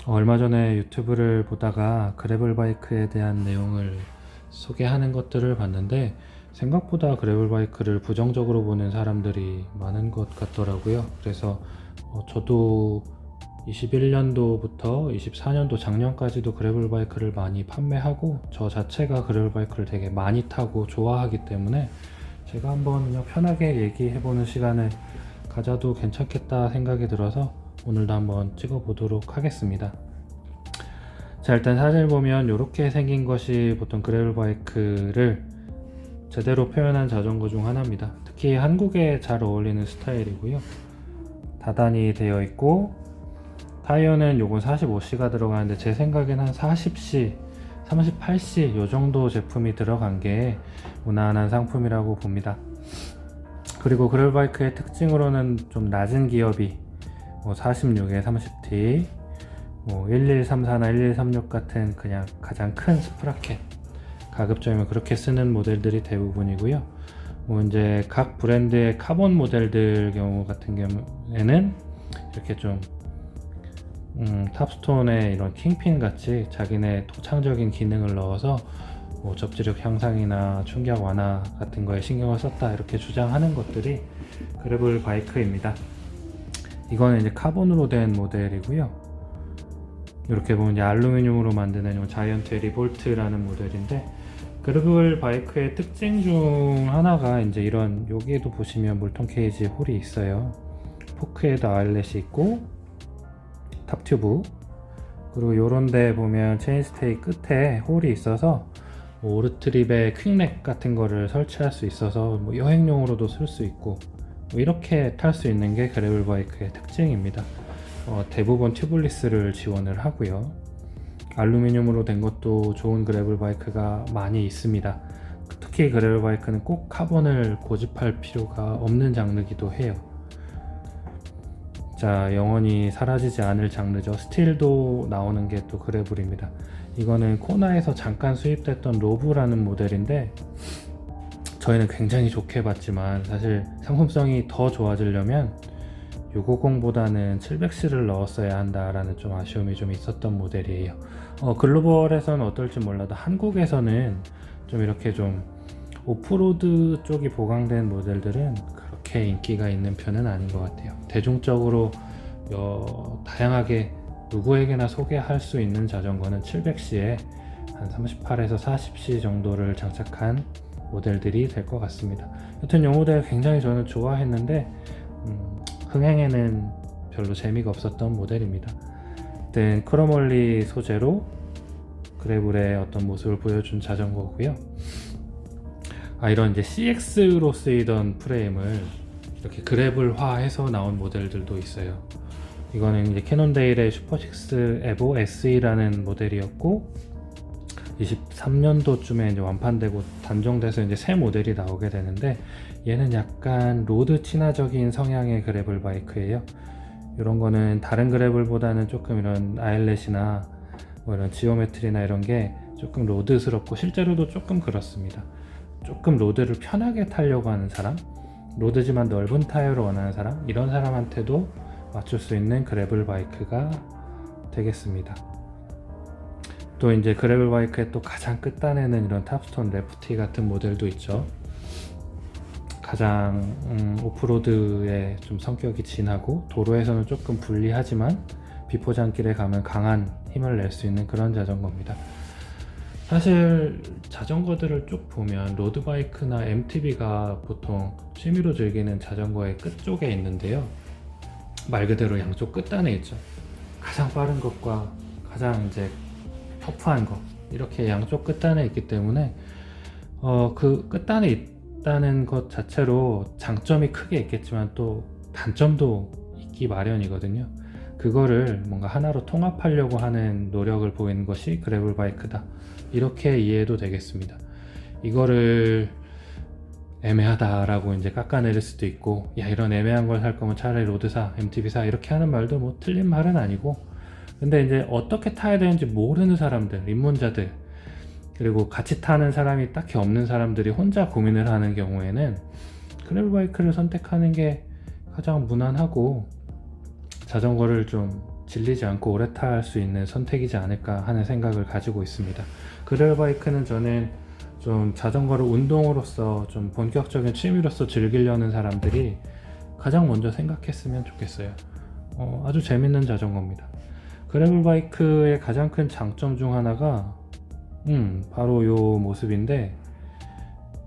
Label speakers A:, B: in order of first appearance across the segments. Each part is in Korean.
A: 얼마 전에 유튜브를 보다가 그래블 바이크에 대한 내용을 소개하는 것들을 봤는데 생각보다 그래블 바이크를 부정적으로 보는 사람들이 많은 것 같더라고요. 그래서 저도 21년도부터 24년도 작년까지도 그래블 바이크를 많이 판매하고 저 자체가 그래블 바이크를 되게 많이 타고 좋아하기 때문에 제가 한번 그냥 편하게 얘기해보는 시간을 가져도 괜찮겠다 생각이 들어서 오늘도 한번 찍어 보도록 하겠습니다. 자, 일단 사진을 보면 이렇게 생긴 것이 보통 그래블 바이크를 제대로 표현한 자전거 중 하나입니다. 특히 한국에 잘 어울리는 스타일이고요. 다단이 되어 있고 타이어는 요건 45C가 들어가는데 제 생각엔 한 40C, 38C 요 정도 제품이 들어간 게 무난한 상품이라고 봅니다. 그리고 그래블 바이크의 특징으로는 좀 낮은 기어비 46에 30T 1134나 1136 같은 그냥 가장 큰 스프라켓 가급적이면 그렇게 쓰는 모델들이 대부분이고요. 이제 각 브랜드의 카본 모델들 경우 같은 경우에는 이렇게 좀 탑스톤에 이런 킹핀 같이 자기네 토창적인 기능을 넣어서 접지력 향상이나 충격 완화 같은 거에 신경을 썼다 이렇게 주장하는 것들이 그래블 바이크입니다. 이거는 이제 카본으로 된 모델이고요. 이렇게 보면 이제 알루미늄으로 만드는 자이언트 리볼트라는 모델인데 그래블 바이크의 특징 중 하나가 이제 이런 여기에도 보시면 물통 케이지 홀이 있어요. 포크에도 아일렛이 있고 탑 튜브 그리고 요런 데 보면 체인스테이 끝에 홀이 있어서 오르트립에 퀵넥 같은 거를 설치할 수 있어서 여행용으로도 쓸 수 있고 이렇게 탈 수 있는 게 그래블 바이크의 특징입니다. 대부분 튜블리스를 지원을 하고요. 알루미늄으로 된 것도 좋은 그래블 바이크가 많이 있습니다. 특히 그래블 바이크는 꼭 카본을 고집할 필요가 없는 장르기도 해요. 자, 영원히 사라지지 않을 장르죠. 스틸도 나오는 게 또 그래블입니다. 이거는 코나에서 잠깐 수입됐던 로브라는 모델인데 저희는 굉장히 좋게 봤지만 사실 상품성이 더 좋아지려면 650보다는 700C를 넣었어야 한다라는 좀 아쉬움이 좀 있었던 모델이에요. 글로벌에서는 어떨지 몰라도 한국에서는 좀 이렇게 좀 오프로드 쪽이 보강된 모델들은 그렇게 인기가 있는 편은 아닌 것 같아요. 대중적으로 다양하게 누구에게나 소개할 수 있는 자전거는 700C에 한 38에서 40C 정도를 장착한 모델들이 될 것 같습니다. 여튼 이 모델 굉장히 저는 좋아했는데 흥행에는 별로 재미가 없었던 모델입니다. 크로멀리 소재로 그래블의 어떤 모습을 보여준 자전거고요. 이런 이제 CX로 쓰이던 프레임을 이렇게 그래블화해서 나온 모델들도 있어요. 이거는 이제 캐논데일의 슈퍼6 에보 SE라는 모델이었고 23년도쯤에 이제 완판되고 단종돼서 이제 새 모델이 나오게 되는데 얘는 약간 로드 친화적인 성향의 그래블 바이크예요. 이런 거는 다른 그래블보다는 조금 이런 아일렛이나 이런 지오메트리나 이런 게 조금 로드스럽고 실제로도 조금 그렇습니다. 조금 로드를 편하게 타려고 하는 사람, 로드지만 넓은 타이어를 원하는 사람, 이런 사람한테도 맞출 수 있는 그래블 바이크가 되겠습니다. 또 이제 그래블 바이크의 또 가장 끝단에는 이런 탑스톤 레프티 같은 모델도 있죠. 가장 오프로드에 좀 성격이 진하고 도로에서는 조금 불리하지만 비포장길에 가면 강한 힘을 낼 수 있는 그런 자전거입니다. 사실 자전거들을 쭉 보면 로드바이크나 MTB가 보통 취미로 즐기는 자전거의 끝쪽에 있는데요. 말 그대로 양쪽 끝단에 있죠. 가장 빠른 것과 가장 이제 터프한 것 이렇게 양쪽 끝단에 있기 때문에 그 끝단에 있다는 것 자체로 장점이 크게 있겠지만 또 단점도 있기 마련이거든요. 그거를 뭔가 하나로 통합하려고 하는 노력을 보이는 것이 그래블 바이크다 이렇게 이해해도 되겠습니다. 이거를 애매하다라고 이제 깎아내릴 수도 있고 야 이런 애매한 걸 살 거면 차라리 로드사, MTB사 이렇게 하는 말도 뭐 틀린 말은 아니고 근데 이제 어떻게 타야 되는지 모르는 사람들, 입문자들 그리고 같이 타는 사람이 딱히 없는 사람들이 혼자 고민을 하는 경우에는 그래블 바이크를 선택하는 게 가장 무난하고 자전거를 좀 질리지 않고 오래 탈 수 있는 선택이지 않을까 하는 생각을 가지고 있습니다. 그레벨 바이크는 저는 좀 자전거를 운동으로서 좀 본격적인 취미로서 즐기려는 사람들이 가장 먼저 생각했으면 좋겠어요. 아주 재밌는 자전거입니다. 그레벨 바이크의 가장 큰 장점 중 하나가 바로 요 모습인데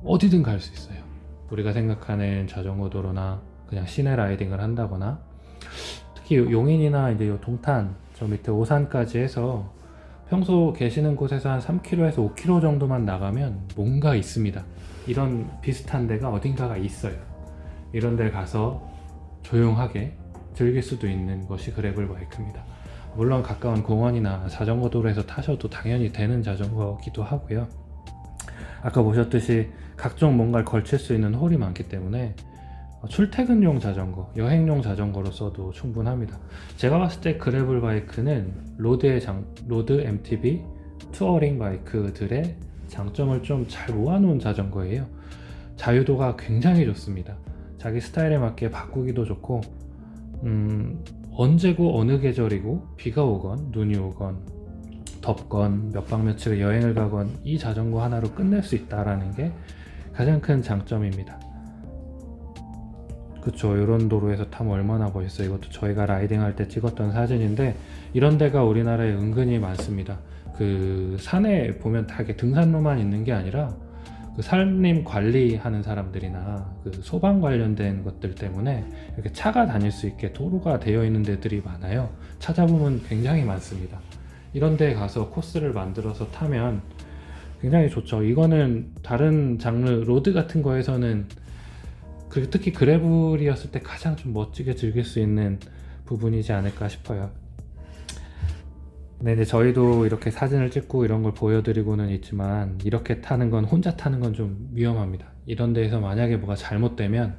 A: 어디든 갈 수 있어요. 우리가 생각하는 자전거 도로나 그냥 시내 라이딩을 한다거나 특히 용인이나 이제 요 동탄 저 밑에 오산까지 해서 평소 계시는 곳에서 한 3km에서 5km 정도만 나가면 뭔가 있습니다. 이런 비슷한 데가 어딘가가 있어요. 이런 데 가서 조용하게 즐길 수도 있는 것이 그레벨 바이크입니다. 물론 가까운 공원이나 자전거 도로에서 타셔도 당연히 되는 자전거기도 하고요. 아까 보셨듯이 각종 뭔가를 걸칠 수 있는 홀이 많기 때문에 출퇴근용 자전거, 여행용 자전거로 써도 충분합니다. 제가 봤을 때 그레벨 바이크는 로드 MTB, 투어링 바이크들의 장점을 좀 잘 모아놓은 자전거예요. 자유도가 굉장히 좋습니다. 자기 스타일에 맞게 바꾸기도 좋고 언제고 어느 계절이고 비가 오건 눈이 오건 덥건 몇 박 며칠을 여행을 가건 이 자전거 하나로 끝낼 수 있다는 게 가장 큰 장점입니다. 그쵸, 이런 도로에서 타면 얼마나 멋있어요. 이것도 저희가 라이딩 할 때 찍었던 사진인데 이런 데가 우리나라에 은근히 많습니다. 그 산에 보면 다 이렇게 등산로만 있는 게 아니라 그 산림 관리하는 사람들이나 그 소방 관련된 것들 때문에 이렇게 차가 다닐 수 있게 도로가 되어 있는 데들이 많아요. 찾아보면 굉장히 많습니다. 이런 데 가서 코스를 만들어서 타면 굉장히 좋죠. 이거는 다른 장르 로드 같은 거에서는 특히 그래블이었을 때 가장 좀 멋지게 즐길 수 있는 부분이지 않을까 싶어요. 네, 이제 저희도 이렇게 사진을 찍고 이런 걸 보여드리고는 있지만 이렇게 타는 건 혼자 타는 건 좀 위험합니다. 이런 데에서 만약에 뭐가 잘못되면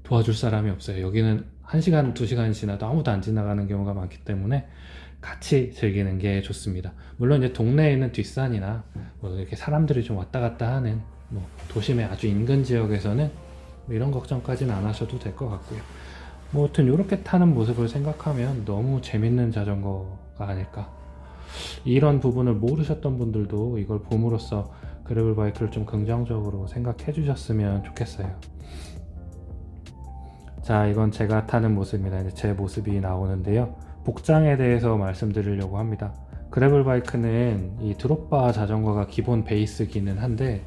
A: 도와줄 사람이 없어요. 여기는 1시간, 2시간 지나도 아무도 안 지나가는 경우가 많기 때문에 같이 즐기는 게 좋습니다. 물론 이제 동네에 있는 뒷산이나 뭐 이렇게 사람들이 좀 왔다 갔다 하는 뭐 도심의 아주 인근 지역에서는 이런 걱정까지는 안 하셔도 될 것 같고요. 뭐 아무튼 이렇게 타는 모습을 생각하면 너무 재밌는 자전거가 아닐까. 이런 부분을 모르셨던 분들도 이걸 봄으로써 그래블 바이크를 좀 긍정적으로 생각해 주셨으면 좋겠어요. 자, 이건 제가 타는 모습입니다. 이제 제 모습이 나오는데요. 복장에 대해서 말씀드리려고 합니다. 그래블 바이크는 이 드롭바 자전거가 기본 베이스기는 한데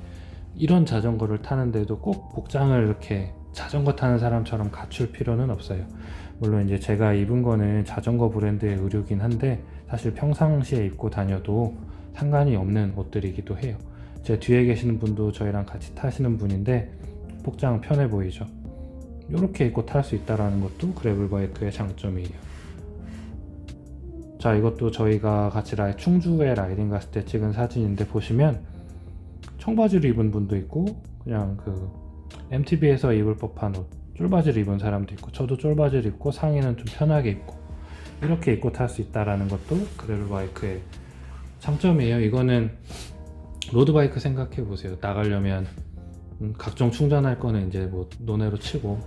A: 이런 자전거를 타는데도 꼭 복장을 이렇게 자전거 타는 사람처럼 갖출 필요는 없어요. 물론 이제 제가 입은 거는 자전거 브랜드의 의류긴 한데 사실 평상시에 입고 다녀도 상관이 없는 옷들이기도 해요. 제 뒤에 계시는 분도 저희랑 같이 타시는 분인데 복장 편해 보이죠. 이렇게 입고 탈 수 있다는 것도 그래블 바이크의 장점이에요. 자, 이것도 저희가 같이 충주에 라이딩 갔을 때 찍은 사진인데 보시면 청바지를 입은 분도 있고 그냥 그 MTB에서 입을 법한 옷 쫄바지를 입은 사람도 있고 저도 쫄바지를 입고 상의는 좀 편하게 입고 이렇게 입고 탈 수 있다는 것도 그래블 바이크의 장점이에요. 이거는 로드바이크 생각해 보세요. 나가려면 각종 충전할 거는 이제 뭐 노내로 치고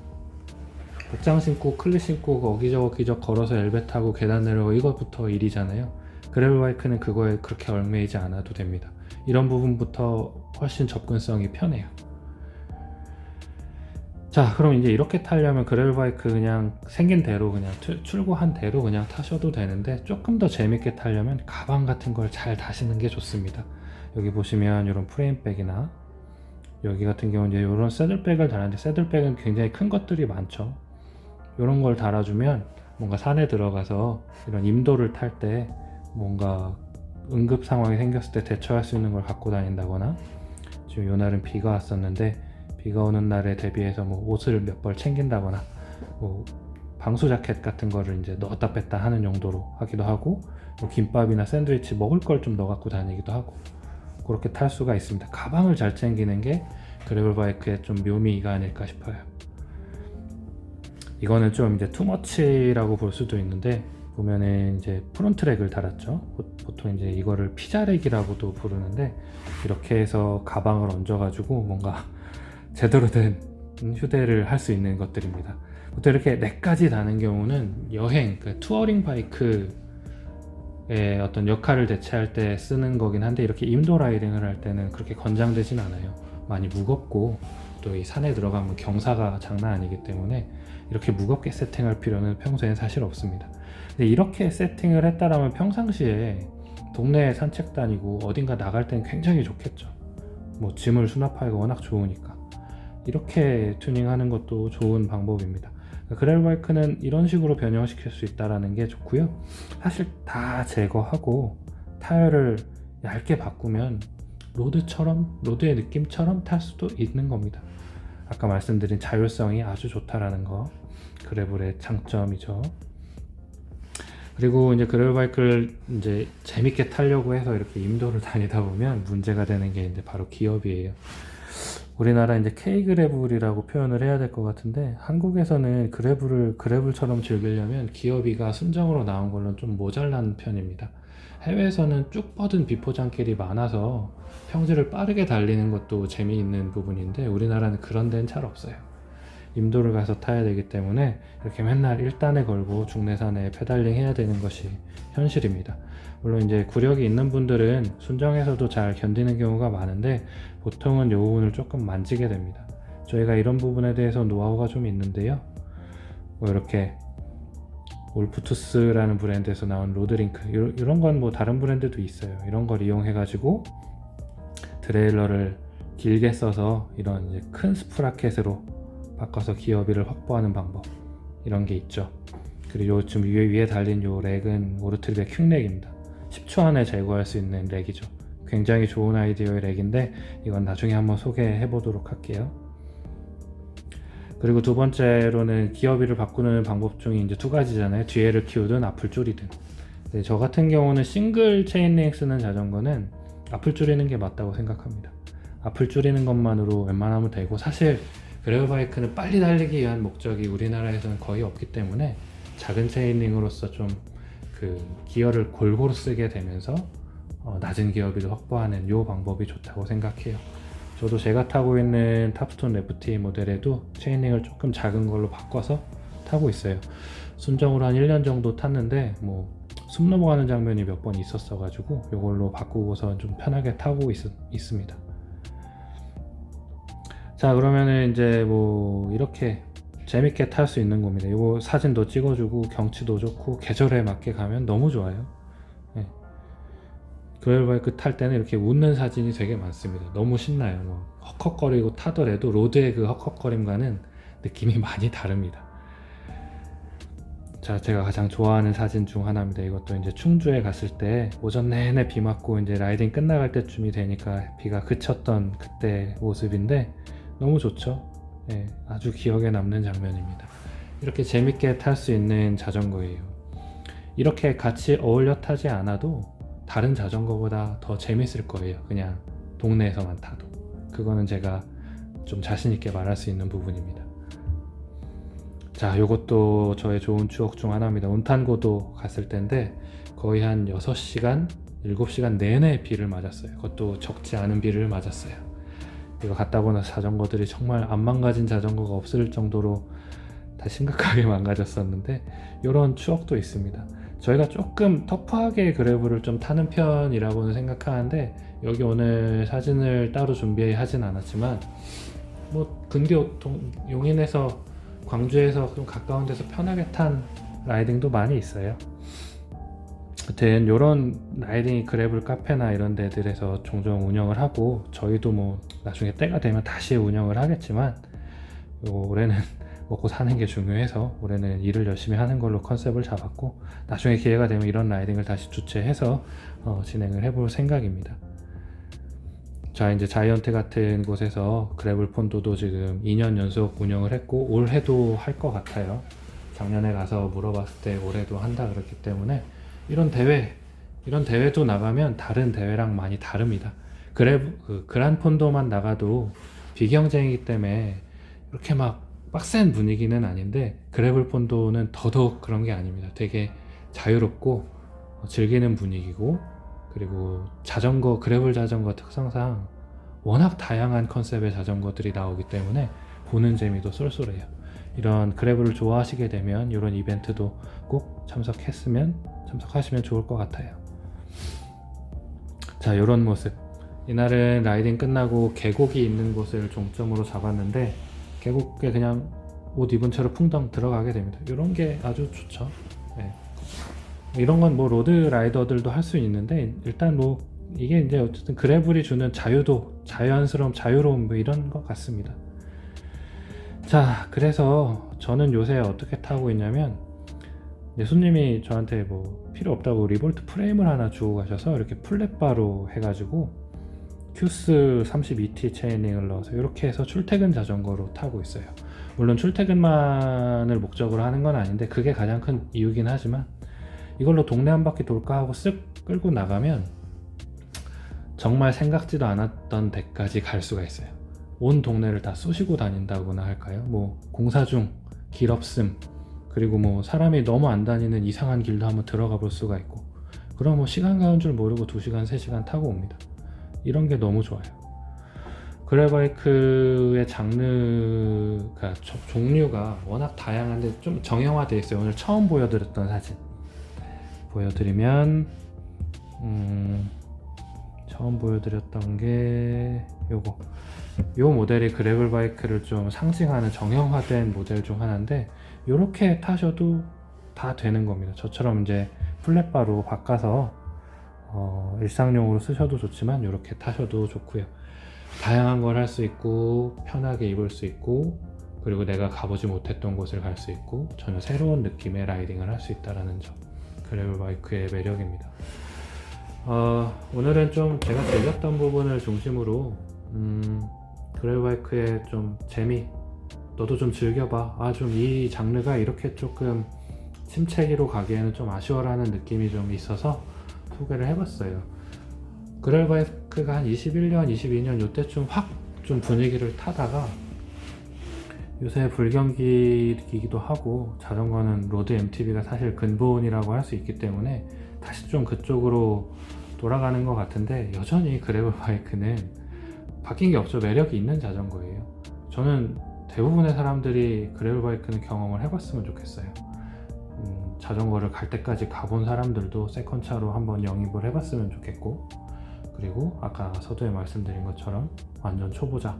A: 복장 신고 클릿 신고 어기저기 걸어서 엘베 타고 계단 내려가고 이것부터 일이잖아요. 그래블 바이크는 그거에 그렇게 얽매이지 않아도 됩니다. 이런 부분부터 훨씬 접근성이 편해요. 자, 그럼 이제 이렇게 타려면 그래블 바이크 그냥 생긴 대로 그냥 출고한 대로 그냥 타셔도 되는데 조금 더 재밌게 타려면 가방 같은 걸 잘 다시는 게 좋습니다. 여기 보시면 이런 프레임백이나 여기 같은 경우는 이제 이런 새들백을 달았는데 새들백은 굉장히 큰 것들이 많죠. 이런 걸 달아주면 뭔가 산에 들어가서 이런 임도를 탈 때 뭔가 응급 상황이 생겼을 때 대처할 수 있는 걸 갖고 다닌다거나 지금 요 날은 비가 왔었는데 비가 오는 날에 대비해서 뭐 옷을 몇 벌 챙긴다거나 뭐 방수 자켓 같은 거를 이제 넣었다 뺐다 하는 용도로 하기도 하고 뭐 김밥이나 샌드위치 먹을 걸 좀 넣어 갖고 다니기도 하고 그렇게 탈 수가 있습니다. 가방을 잘 챙기는 게 그래블 바이크의 좀 묘미가 아닐까 싶어요. 이거는 좀 이제 투머치라고 볼 수도 있는데 보면은 이제 프론트랙을 달았죠. 보통 이제 이거를 피자렉이라고도 부르는데 이렇게 해서 가방을 얹어가지고 뭔가 제대로 된 휴대를 할 수 있는 것들입니다. 보통 이렇게 넥까지 다는 경우는 여행, 투어링 바이크 어떤 역할을 대체할 때 쓰는 거긴 한데 이렇게 임도 라이딩을 할 때는 그렇게 권장되진 않아요. 많이 무겁고 또 이 산에 들어가면 경사가 장난 아니기 때문에 이렇게 무겁게 세팅할 필요는 평소엔 사실 없습니다. 근데 이렇게 세팅을 했다라면 평상시에 동네에 산책 다니고 어딘가 나갈 때는 굉장히 좋겠죠. 뭐 짐을 수납하기가 워낙 좋으니까 이렇게 튜닝하는 것도 좋은 방법입니다. 그래블바이크는 이런 식으로 변형시킬 수 있다는 게 좋고요. 사실 다 제거하고 타이어를 얇게 바꾸면 로드의 느낌처럼 탈 수도 있는 겁니다. 아까 말씀드린 자율성이 아주 좋다라는 거, 그래블의 장점이죠. 그리고 이제 그래블바이크를 이제 재밌게 타려고 해서 이렇게 임도를 다니다 보면 문제가 되는 게 이제 바로 기업이에요. 우리나라 이제 K그래블이라고 표현을 해야 될 것 같은데, 한국에서는 그래블을 그래블처럼 즐기려면 기어비가 순정으로 나온 걸로는 좀 모자란 편입니다. 해외에서는 쭉 뻗은 비포장길이 많아서 평지를 빠르게 달리는 것도 재미있는 부분인데, 우리나라는 그런 데는 잘 없어요. 임도를 가서 타야 되기 때문에 이렇게 맨날 1단에 걸고 중내산에 페달링 해야 되는 것이 현실입니다. 물론 이제 구력이 있는 분들은 순정에서도 잘 견디는 경우가 많은데, 보통은 이 부분을 조금 만지게 됩니다. 저희가 이런 부분에 대해서 노하우가 좀 있는데요. 뭐 이렇게 울프투스라는 브랜드에서 나온 로드링크, 이런 건 뭐 다른 브랜드도 있어요. 이런 걸 이용해 가지고 트레일러를 길게 써서 이런 이제 큰 스프라켓으로 바꿔서 기어비를 확보하는 방법, 이런 게 있죠. 그리고 지금 위에 달린 요 렉은 오르트립의 퀵렉입니다. 10초 안에 제거할 수 있는 렉이죠. 굉장히 좋은 아이디어의 렉인데 이건 나중에 한번 소개해 보도록 할게요. 그리고 두 번째로는 기어비를 바꾸는 방법 중에 이제 두 가지잖아요. 뒤에를 키우든 앞을 줄이든. 저 같은 경우는 싱글 체인링 쓰는 자전거는 앞을 줄이는 게 맞다고 생각합니다. 앞을 줄이는 것만으로 웬만하면 되고, 사실 그래블바이크는 빨리 달리기 위한 목적이 우리나라에서는 거의 없기 때문에 작은 체인링으로서 좀 그 기어를 골고루 쓰게 되면서 낮은 기어비를 확보하는 이 방법이 좋다고 생각해요. 저도 제가 타고 있는 탑스톤 레프티 모델에도 체인링을 조금 작은 걸로 바꿔서 타고 있어요. 순정으로 한 1년 정도 탔는데 뭐 숨 넘어가는 장면이 몇 번 있었어 가지고 이걸로 바꾸고서 좀 편하게 타고 있습니다. 자, 그러면은 이제 뭐 이렇게 재밌게 탈 수 있는 겁니다. 이거 사진도 찍어주고 경치도 좋고 계절에 맞게 가면 너무 좋아요. 네. 그래블바이크 탈 때는 이렇게 웃는 사진이 되게 많습니다. 너무 신나요. 뭐 헉헉거리고 타더라도 로드의 그 헉헉거림과는 느낌이 많이 다릅니다. 자, 제가 가장 좋아하는 사진 중 하나입니다. 이것도 이제 충주에 갔을 때 오전 내내 비 맞고 이제 라이딩 끝나갈 때쯤이 되니까 비가 그쳤던 그때 모습인데 너무 좋죠. 네, 아주 기억에 남는 장면입니다. 이렇게 재밌게 탈 수 있는 자전거예요. 이렇게 같이 어울려 타지 않아도 다른 자전거보다 더 재밌을 거예요. 그냥 동네에서만 타도. 그거는 제가 좀 자신 있게 말할 수 있는 부분입니다. 자, 요것도 저의 좋은 추억 중 하나입니다. 온탄고도 갔을 때인데 거의 한 6시간, 7시간 내내 비를 맞았어요. 그것도 적지 않은 비를 맞았어요. 이거 갔다 보면 자전거들이 정말 안 망가진 자전거가 없을 정도로 다 심각하게 망가졌었는데 이런 추억도 있습니다. 저희가 조금 터프하게 그래블을 좀 타는 편이라고는 생각하는데, 여기 오늘 사진을 따로 준비하진 않았지만 뭐 근교 용인에서 광주에서 좀 가까운 데서 편하게 탄 라이딩도 많이 있어요. 아무튼 이런 라이딩 그래블 카페나 이런 데들에서 종종 운영을 하고, 저희도 뭐 나중에 때가 되면 다시 운영을 하겠지만 올해는 먹고 사는 게 중요해서 올해는 일을 열심히 하는 걸로 컨셉을 잡았고, 나중에 기회가 되면 이런 라이딩을 다시 주최해서 진행을 해볼 생각입니다. 자, 이제 자이언트 같은 곳에서 그래블 폰도도 지금 2년 연속 운영을 했고 올해도 할 것 같아요. 작년에 가서 물어봤을 때 올해도 한다 그랬기 때문에 이런 대회도 나가면 다른 대회랑 많이 다릅니다. 그란 폰도만 나가도 비경쟁이기 때문에 이렇게 막 빡센 분위기는 아닌데, 그래블 폰도는 더더욱 그런 게 아닙니다. 되게 자유롭고 즐기는 분위기고, 그리고 그래블 자전거 특성상 워낙 다양한 컨셉의 자전거들이 나오기 때문에 보는 재미도 쏠쏠해요. 이런 그래블을 좋아하시게 되면 이런 이벤트도 꼭 참석했으면 참석하시면 좋을 것 같아요. 자, 이런 모습. 이날은 라이딩 끝나고 계곡이 있는 곳을 종점으로 잡았는데 계곡에 그냥 옷 입은 채로 풍덩 들어가게 됩니다. 이런 게 아주 좋죠. 네. 이런 건 뭐 로드 라이더들도 할 수 있는데 일단 뭐 이게 이제 어쨌든 그래블이 주는 자유도, 자연스러움, 자유로움 뭐 이런 것 같습니다. 자, 그래서 저는 요새 어떻게 타고 있냐면 예수님이 저한테 뭐 필요 없다고 리볼트 프레임을 하나 주고 가셔서 이렇게 플랫바로 해가지고 큐스 32T 체이닝을 넣어서 이렇게 해서 출퇴근 자전거로 타고 있어요. 물론 출퇴근만을 목적으로 하는 건 아닌데 그게 가장 큰 이유긴 하지만 이걸로 동네 한 바퀴 돌까 하고 쓱 끌고 나가면 정말 생각지도 않았던 데까지 갈 수가 있어요. 온 동네를 다 쑤시고 다닌다고나 할까요? 뭐 공사 중, 길 없음, 그리고 뭐 사람이 너무 안 다니는 이상한 길도 한번 들어가 볼 수가 있고 그럼 뭐 시간 가는 줄 모르고 2시간, 3시간 타고 옵니다. 이런 게 너무 좋아요. 그래바이크의 장르가 종류가 워낙 다양한데 좀 정형화되어 있어요. 오늘 처음 보여드렸던 사진 보여드리면 처음 보여드렸던 게 요 모델이 그래블바이크를 좀 상징하는 정형화된 모델 중 하나인데 이렇게 타셔도 다 되는 겁니다. 저처럼 이제 플랫바로 바꿔서 일상용으로 쓰셔도 좋지만 이렇게 타셔도 좋고요. 다양한 걸 할 수 있고 편하게 입을 수 있고 그리고 내가 가보지 못했던 곳을 갈 수 있고 전혀 새로운 느낌의 라이딩을 할 수 있다는 점 그래블바이크의 매력입니다. 오늘은 좀 제가 즐겼던 부분을 중심으로 그래블바이크의 좀 재미 너도 좀 즐겨봐. 좀 이 장르가 이렇게 조금 침체기로 가기에는 좀 아쉬워라는 느낌이 좀 있어서 소개를 해봤어요. 그래블바이크가 한 21년, 22년 요때쯤 확 좀 분위기를 타다가 요새 불경기이기도 하고 자전거는 로드 MTB가 사실 근본이라고 할 수 있기 때문에 다시 좀 그쪽으로 돌아가는 것 같은데 여전히 그래블바이크는 바뀐 게 없죠. 매력이 있는 자전거예요. 저는 대부분의 사람들이 그래블바이크는 경험을 해봤으면 좋겠어요. 자전거를 갈 때까지 가본 사람들도 세컨차로 한번 영입을 해봤으면 좋겠고 그리고 아까 서두에 말씀드린 것처럼 완전 초보자,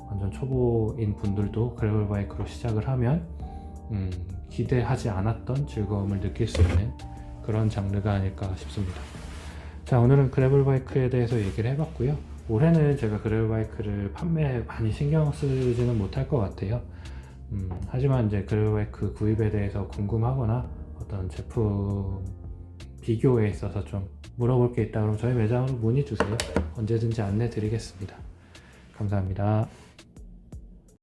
A: 완전 초보인 분들도 그래블바이크로 시작을 하면 기대하지 않았던 즐거움을 느낄 수 있는 그런 장르가 아닐까 싶습니다. 자, 오늘은 그래블바이크에 대해서 얘기를 해봤고요. 올해는 제가 그래블바이크를 판매에 많이 신경 쓰지는 못할 것 같아요. 하지만 이제 그래블바이크 구입에 대해서 궁금하거나 어떤 제품 비교에 있어서 좀 물어볼 게 있다 그러면 저희 매장으로 문의 주세요. 언제든지 안내 드리겠습니다. 감사합니다.